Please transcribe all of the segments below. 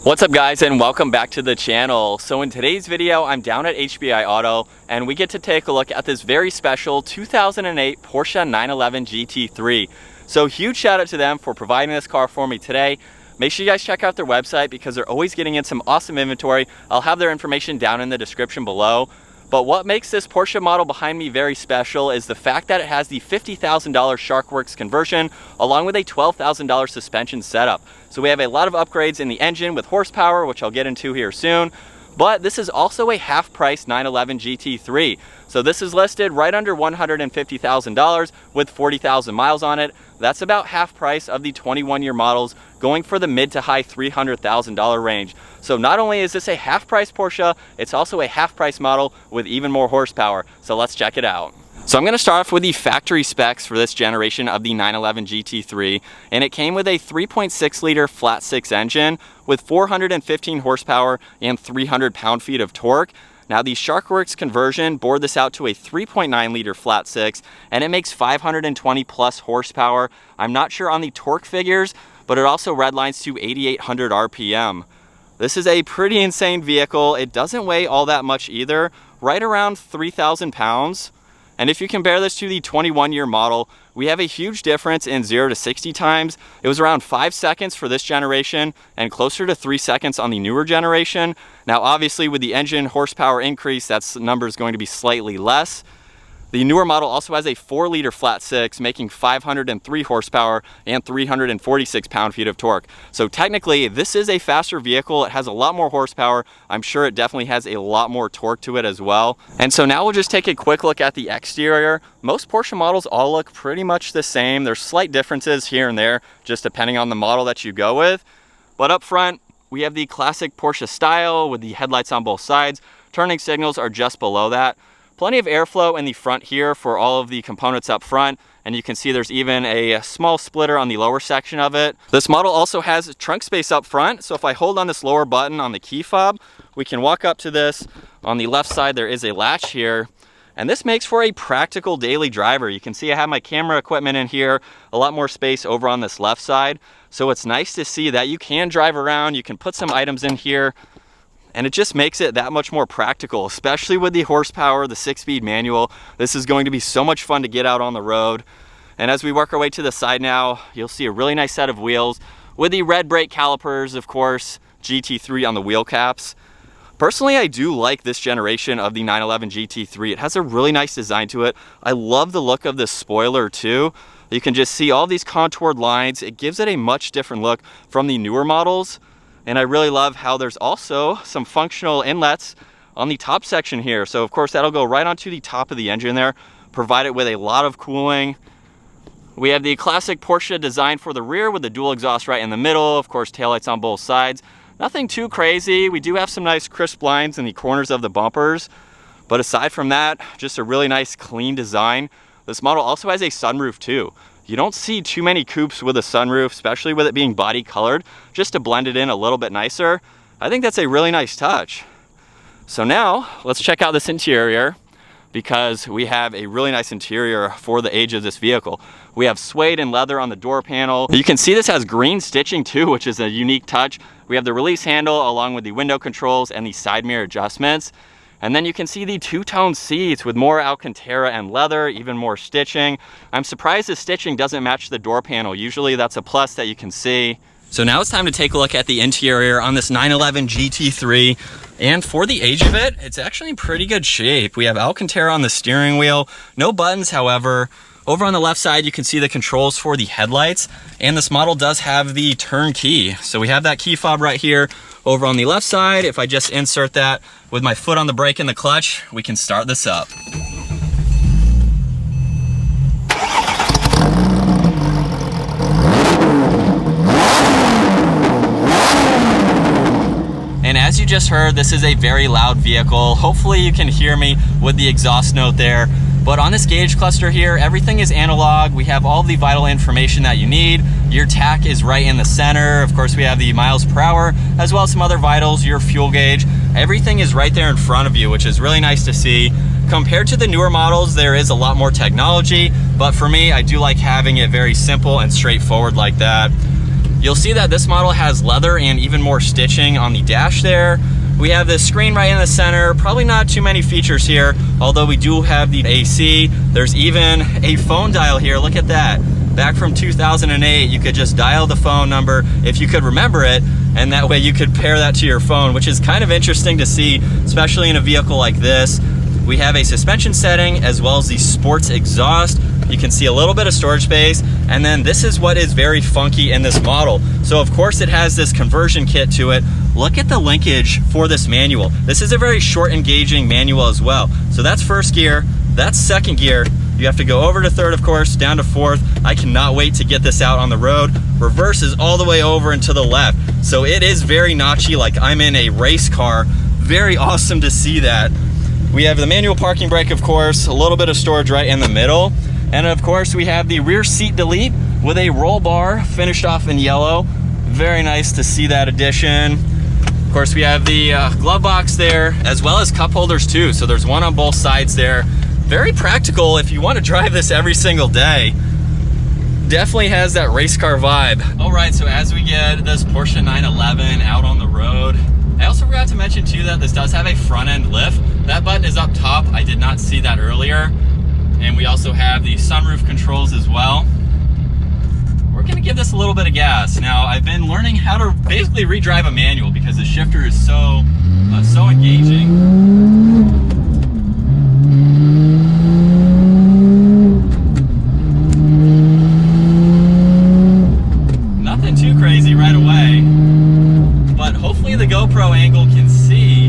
What's up guys, and welcome back to the channel. So in today's video, I'm down at HBI Auto and we get to take a look at this very special 2008 Porsche 911 GT3. So huge shout out to them for providing this car for me today. Make sure you guys check out their website because they're always getting in some awesome inventory. I'll have their information down in the description below. But what makes this Porsche model behind me very special is the fact that it has the $50,000 SharkWorks conversion along with a $12,000 suspension setup. So we have a lot of upgrades in the engine with horsepower, which I'll get into here soon. But this is also a half-price 911 GT3. So this is listed right under $150,000 with 40,000 miles on it. That's about half price of the 21-year models, going for the mid to high $300,000 range. So not only is this a half-price Porsche, it's also a half-price model with even more horsepower. So let's check it out. So I'm going to start off with the factory specs for this generation of the 911 GT3, and it came with a 3.6 liter flat six engine with 415 horsepower and 300 pound-feet of torque. Now the SharkWorks conversion bored this out to a 3.9 liter flat six, and it makes 520 plus horsepower. I'm not sure on the torque figures, but it also redlines to 8,800 RPM. This is a pretty insane vehicle. It doesn't weigh all that much either, right around 3,000 pounds. And if you compare this to the 21-year model, we have a huge difference in 0 to 60 times. It was around 5 seconds for this generation and closer to 3 seconds on the newer generation. Now, obviously, with the engine horsepower increase, that number is going to be slightly less. The newer model also has a 4 liter flat six, making 503 horsepower and 346 pound-feet of torque. So technically, this is a faster vehicle. It has a lot more horsepower. I'm sure it definitely has a lot more torque to it as well. And so now we'll just take a quick look at the exterior. Most Porsche models all look pretty much the same. There's slight differences here and there, just depending on the model that you go with. But up front, we have the classic Porsche style with the headlights on both sides. Turning signals are just below that. Plenty of airflow in the front here for all of the components up front, and you can see there's even a small splitter on the lower section of it. This model also has trunk space up front, so if I hold on this lower button on the key fob, we can walk up to this. On the left side there is a latch here, and this makes for a practical daily driver. You can see I have my camera equipment in here, a lot more space over on this left side, so it's nice to see that you can drive around, you can put some items in here, and it just makes it that much more practical, especially with the horsepower, the 6-speed manual. This is going to be so much fun to get out on the road. And as we work our way to the side now, you'll see a really nice set of wheels with the red brake calipers, of course, GT3 on the wheel caps. Personally, I do like this generation of the 911 GT3. It has a really nice design to it. I love the look of this spoiler too. You can just see all these contoured lines. It gives it a much different look from the newer models. And I really love how there's also some functional inlets on the top section here. So of course that'll go right onto the top of the engine there, provide it with a lot of cooling. We have the classic Porsche design for the rear with the dual exhaust right in the middle, of course taillights on both sides. Nothing too crazy. We do have some nice crisp lines in the corners of the bumpers, but aside from that, just a really nice clean design. This model also has a sunroof too. You don't see too many coupes with a sunroof, especially with it being body colored, just to blend it in a little bit nicer. I think that's a really nice touch. So now let's check out this interior, because we have a really nice interior for the age of this vehicle. We have suede and leather on the door panel. You can see this has green stitching too, which is a unique touch. We have the release handle along with the window controls and the side mirror adjustments. And then you can see the two-tone seats with more alcantara and leather, even more stitching. I'm surprised the stitching doesn't match the door panel. Usually that's a plus that you can see. So now it's time to take a look at the interior on this 911 GT3. And for the age of it, it's actually in pretty good shape. We have alcantara on the steering wheel, no buttons, however. Over on the left side, you can see the controls for the headlights. And this model does have the turn key. So we have that key fob right here. Over on the left side, if I just insert that with my foot on the brake and the clutch, we can start this up. And as you just heard, this is a very loud vehicle. Hopefully you can hear me with the exhaust note there. But on this gauge cluster here, everything is analog. We have all the vital information that you need. Your tach is right in the center. Of course, we have the miles per hour, as well as some other vitals, your fuel gauge. Everything is right there in front of you, which is really nice to see. Compared to the newer models, there is a lot more technology, but for me, I do like having it very simple and straightforward like that. You'll see that this model has leather and even more stitching on the dash there. We have this screen right in the center, probably not too many features here, although we do have the AC. There's even a phone dial here, look at that. Back from 2008, you could just dial the phone number if you could remember it, and that way you could pair that to your phone, which is kind of interesting to see, especially in a vehicle like this. We have a suspension setting as well as the sports exhaust. You can see a little bit of storage space, and then this is what is very funky in this model. So of course it has this conversion kit to it. Look at the linkage for this manual. This is a very short engaging manual as well. So that's first gear, that's second gear. You have to go over to third, of course, down to fourth. I cannot wait to get this out on the road. Reverse is all the way over and to the left. So it is very notchy, like I'm in a race car. Very awesome to see that. We have the manual parking brake, of course, a little bit of storage right in the middle. And of course, we have the rear seat delete with a roll bar finished off in yellow. Very nice to see that addition. Of course, we have the glove box there, as well as cup holders too. So there's one on both sides there. Very practical if you want to drive this every single day. Definitely has that race car vibe. All right, so as we get this Porsche 911 out on the road, I also forgot to mention too that this does have a front end lift. That button is up top. I did not see that earlier. And we also have the sunroof controls as well. We're gonna give this a little bit of gas. Now, I've been learning how to basically redrive a manual because the shifter is so engaging. Nothing too crazy right away, but hopefully the GoPro angle can see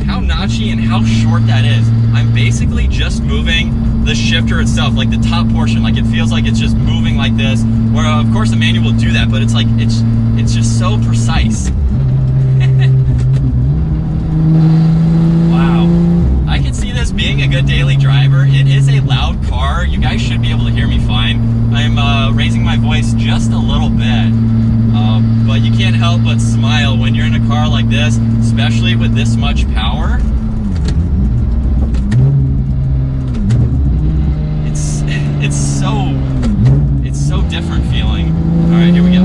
how notchy and how short that is. I'm basically just moving the shifter itself, like the top portion, like it feels like it's just moving like this, where of course the manual will do that, but it's like, it's just so precise. Wow. I can see this being a good daily driver. It is a loud car. You guys should be able to hear me fine. I'm raising my voice just a little bit, but you can't help but smile when you're in a car like this, especially with this much power. It's so different feeling. All right, here we go.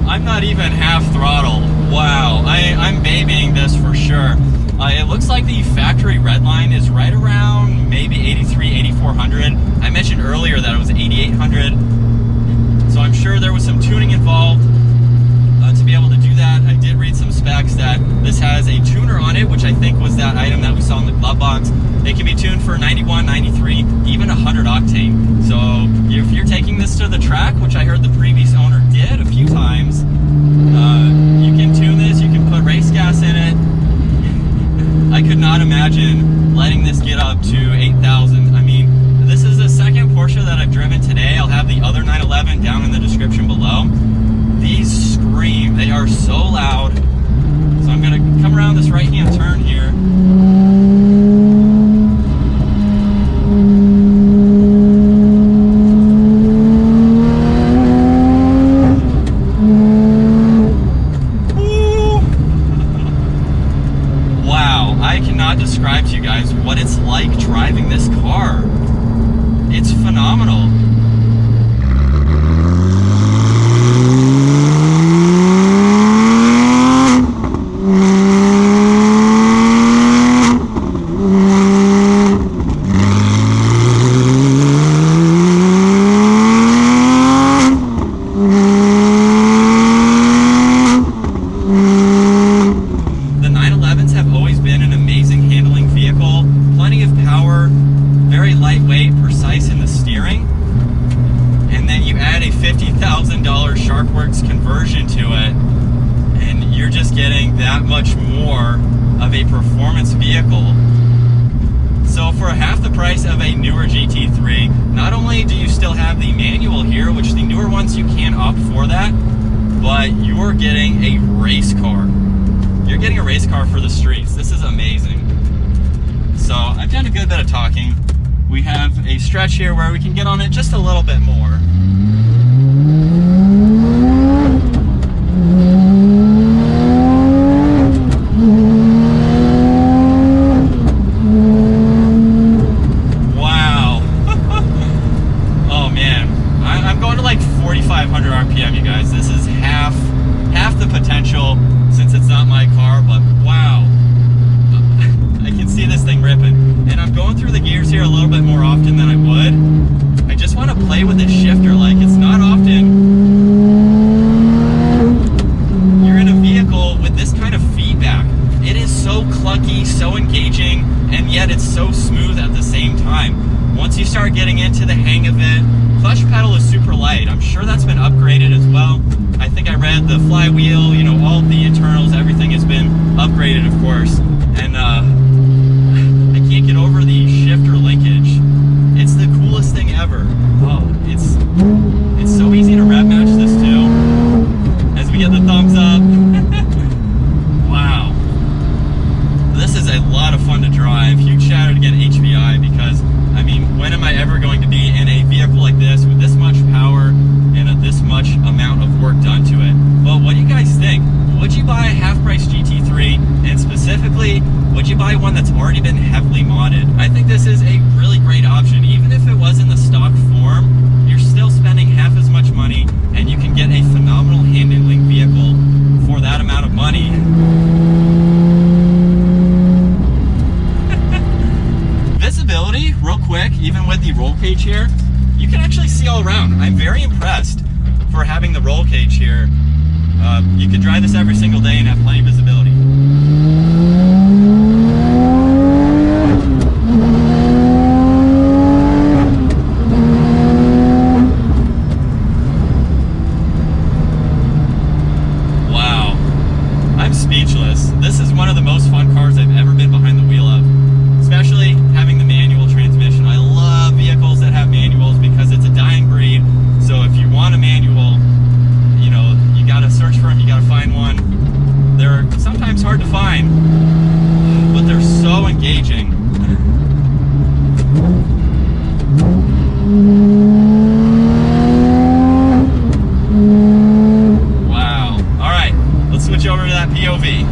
I'm not even half throttle. Wow, I'm babying this for sure. It looks like the factory red line is right around maybe 83, 8400. I mentioned earlier that it was 8800. So I'm sure there was some tuning involved to be able to do that. I did read some specs that this has a tuner on it, which I think was that item that we saw in the glove box. It can be tuned for 91, 93, even 100 octane. So if you're taking this to the track, which I heard the previous owner did a few times, you can tune this, you can put race gas in it. I could not imagine letting this get up to 8,000. I mean, this is the second Porsche that I've driven today. I'll have the other 911 down in the description below. These scream, they are so loud. So I'm gonna come around this right-hand turn here. Woo! Wow, I cannot describe to you guys what it's like driving this car. It's phenomenal. Conversion to it, and you're just getting that much more of a performance vehicle. So for half the price of a newer GT3, not only do you still have the manual here, which the newer ones you can opt for that, but you're getting a race car. You're getting a race car for the streets. This is amazing. So I've done a good bit of talking. We have a stretch here where we can get on it just a little bit more. that it's so smooth at the same time. Once you start getting into the hang of it, clutch pedal is super light. I'm sure that's been upgraded as well. I think I read the flywheel, you know, all the internals, everything has been upgraded, of course. And I can't get over the shifter linkage. It's the coolest thing ever. Oh, it's so easy to rev match this too. As we get the thumbs up. Wow. This is a lot of fun to drive. Huge shout out again HBI, because I mean, when am I ever going to be in a vehicle like this with this much power and this much amount of work done to it? Well, what do you guys think? Would you buy a half-price GT3, and specifically, would you buy one that's already been heavily modded? I think this is a really great option. Even if it was in the stock form, you're still spending half as much money, and you can get a phenomenal handling vehicle for that amount of money. Visibility, real quick, even with the roll cage here, you can actually see all around. I'm very impressed for having the roll cage here. You could drive this every single day and have plenty of visibility. Wow, I'm speechless. This is one of the most fun cars I've ever been behind the wheel of, especially having the manual transmission. I love vehicles that have manuals because it's a dying breed. So if you want a manual, you know, you gotta search for them, you gotta find one. They're sometimes hard to find, but they're so engaging. Wow. All right, let's switch over to that POV.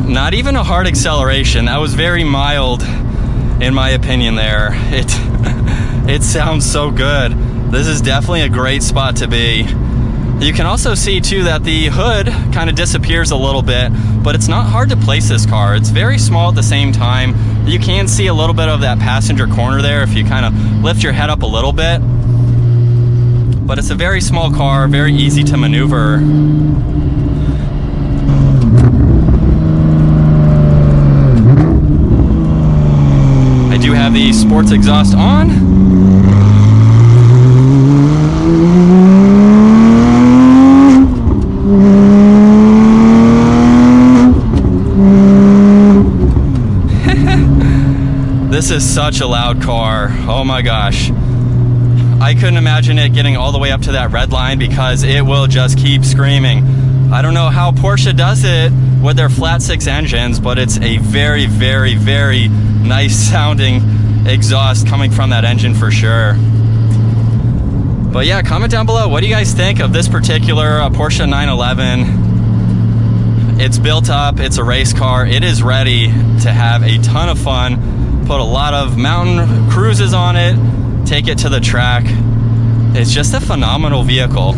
Not even a hard acceleration. That was very mild in my opinion there. It sounds so good. This is definitely a great spot to be. You can also see too that the hood kind of disappears a little bit, but it's not hard to place this car. It's very small at the same time. You can see a little bit of that passenger corner there if you kind of lift your head up a little bit. But it's a very small car, very easy to maneuver. I do have the sports exhaust on. This is such a loud car. Oh my gosh. I couldn't imagine it getting all the way up to that red line because it will just keep screaming. I don't know how Porsche does it with their flat six engines, but it's a very, very, very nice sounding exhaust coming from that engine for sure. But yeah, comment down below, what do you guys think of this particular Porsche 911? It's built up, it's a race car, it is ready to have a ton of fun, put a lot of mountain cruises on it, take it to the track. It's just a phenomenal vehicle.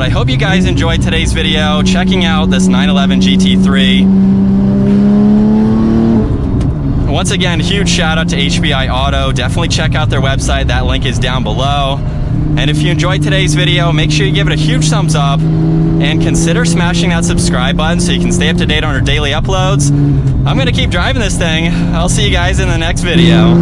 I hope you guys enjoyed today's video, checking out this 911 GT3. Once again, huge shout out to HBI Auto. Definitely check out their website. That link is down below. And if you enjoyed today's video, make sure you give it a huge thumbs up and consider smashing that subscribe button so you can stay up to date on our daily uploads. I'm gonna keep driving this thing. I'll see you guys in the next video.